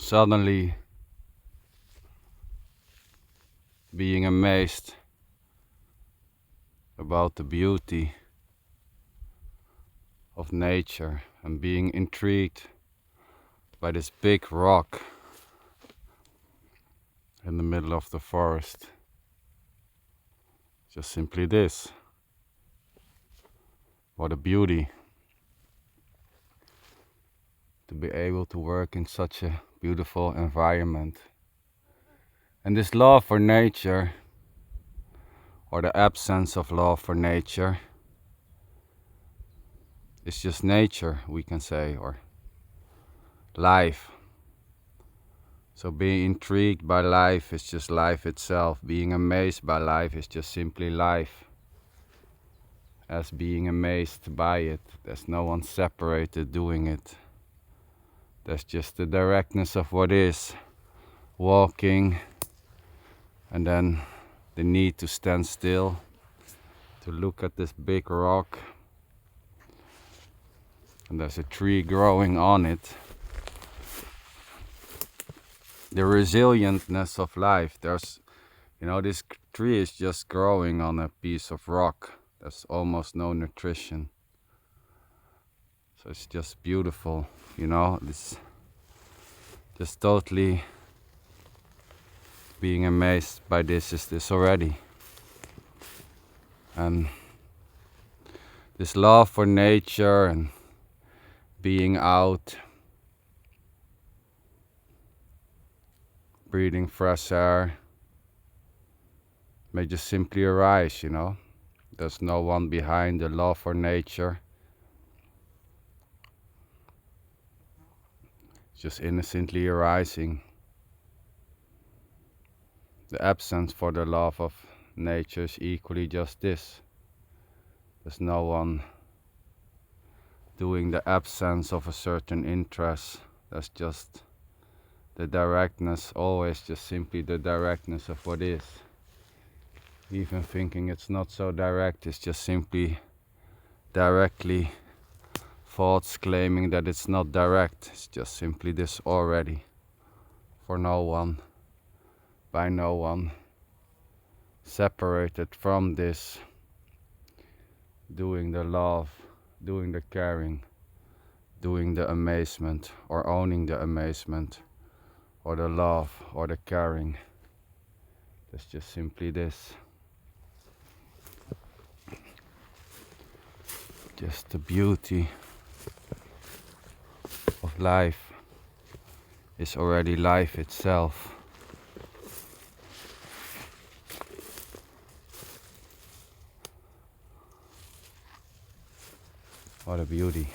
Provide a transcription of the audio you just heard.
suddenly being amazed about the beauty of nature and being intrigued by this big rock in the middle of the forest. Just simply this. What a beauty to be able to work in such a beautiful environment. And this love for nature, or the absence of love for nature, is just nature, we can say, or life. So being intrigued by life is just life itself. Being amazed by life is just simply life. As being amazed by it, there's no one separated doing it. There's just the directness of what is, walking, and then the need to stand still, to look at this big rock, and there's a tree growing on it. The resilientness of life. There's, this tree is just growing on a piece of rock. There's almost no nutrition. So it's just beautiful, it's just totally being amazed by this already. And this love for nature and being out, breathing fresh air, may just simply arise, There's no one behind the love for nature. It's just innocently arising. The absence for the love of nature is equally just this. There's no one doing the absence of a certain interest. That's just the directness, always just simply the directness of what is. Even thinking it's not so direct, it's just simply directly thoughts claiming that it's not direct. It's just simply this already, for no one, by no one, separated from this, doing the love, doing the caring, doing the amazement, or owning the amazement, or the love, or the caring. It's just simply this. Just the beauty of life is already life itself. What a beauty.